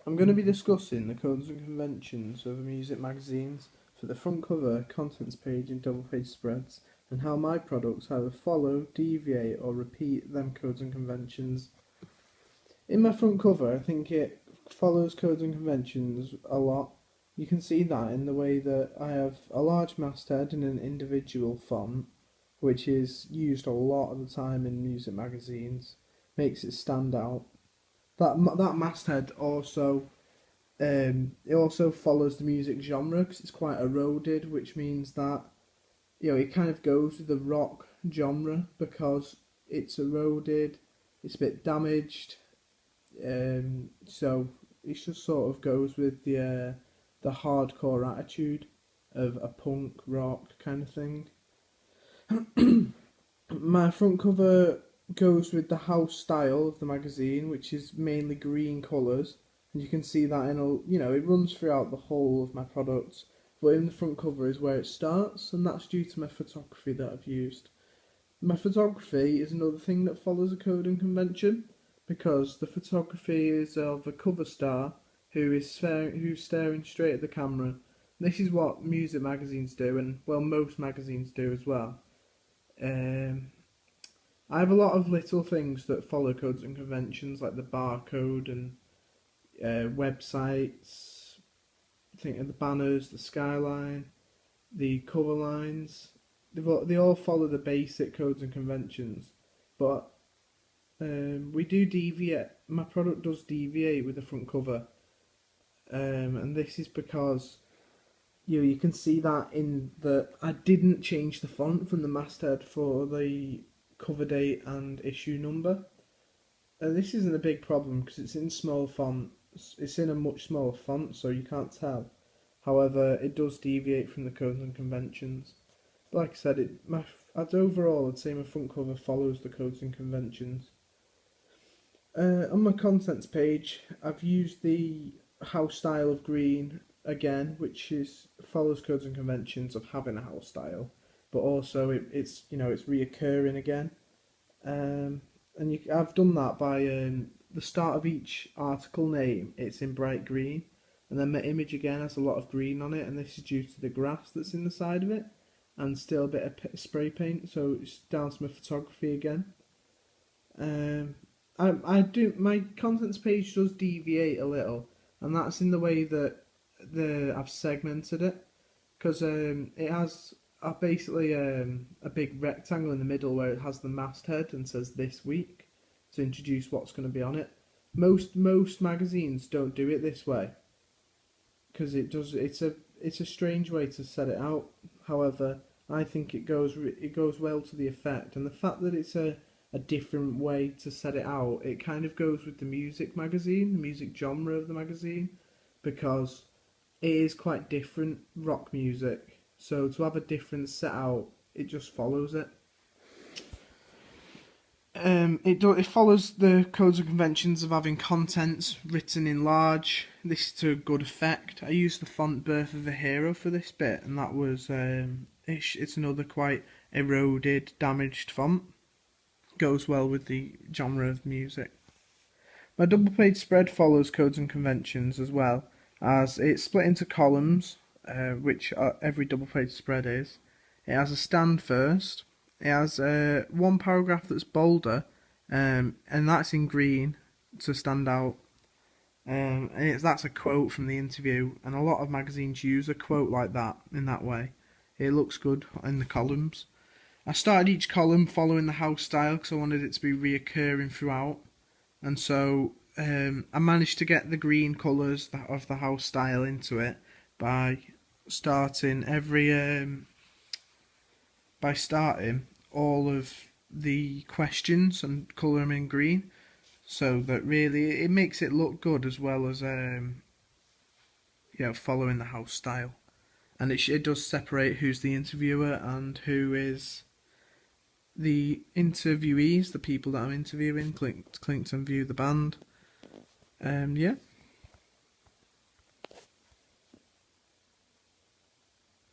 I'm going to be discussing the codes and conventions of music magazines for the front cover, contents page and double page spreads, and how my products either follow, deviate or repeat them codes and conventions. In my front cover, I think it follows codes and conventions a lot. You can see that in the way that I have a large masthead and an individual font, which is used a lot of the time in music magazines, makes it stand out. That masthead also it also follows the music genre because it's quite eroded, which means that it kind of goes with the rock genre because it's eroded, it's a bit damaged, so it just sort of goes with the hardcore attitude of a punk rock kind of thing. My front cover goes with the house style of the magazine, which is mainly green colours, and you can see that it runs throughout the whole of my products. But in the front cover is where it starts, and that's due to my photography that I've used. My photography is another thing that follows a code and convention, because the photography is of a cover star who's staring straight at the camera. This is what music magazines do, and well, most magazines do as well. Um, I have a lot of little things that follow codes and conventions, like the barcode and websites. Think of the banners, the skyline, the cover lines. They all follow the basic codes and conventions, but we do deviate. My product does deviate with the front cover, and this is because you can see that in the I didn't change the font from the masthead for the cover date and issue number. This isn't a big problem because it's in small font. It's in a much smaller font, so you can't tell. However, it does deviate from the codes and conventions. But like I said, overall, I'd say my front cover follows the codes and conventions. On my contents page, I've used the house style of green again, which is follows codes and conventions of having a house style, but also it's reoccurring again. I've done that by the start of each article name, it's in bright green, and then my image again has a lot of green on it, and this is due to the grass that's in the side of it, and still a bit of spray paint, so it's down to my photography again. Um, I do my contents page does deviate a little, and that's in the way that I've segmented it, because it has basically a big rectangle in the middle where it has the masthead and says this week to introduce what's going to be on it. Most magazines don't do it this way because it's a strange way to set it out. However, I think it goes well to the effect, and the fact that it's a different way to set it out, it kind of goes with the music magazine, the music genre of the magazine, because it is quite different rock music. So to have a different set out, it just follows it. It follows the codes and conventions of having contents written in large. This is to good effect. I used the font Birth of a Hero for this bit, and that was it's another quite eroded, damaged font. Goes well with the genre of music. My double page spread follows codes and conventions as well, as it's split into columns, which every double page spread is. It has a stand first. It has one paragraph that's bolder, and that's in green to stand out. That's a quote from the interview, and a lot of magazines use a quote like that in that way. It looks good in the columns. I started each column following the house style because I wanted it to be reoccurring throughout, and so I managed to get the green colours of the house style into it by starting all of the questions and colour them in green, so that really it makes it look good as well as following the house style, and it does separate who's the interviewer and who is the interviewees, the people that I'm interviewing. Click to view the band. Yeah,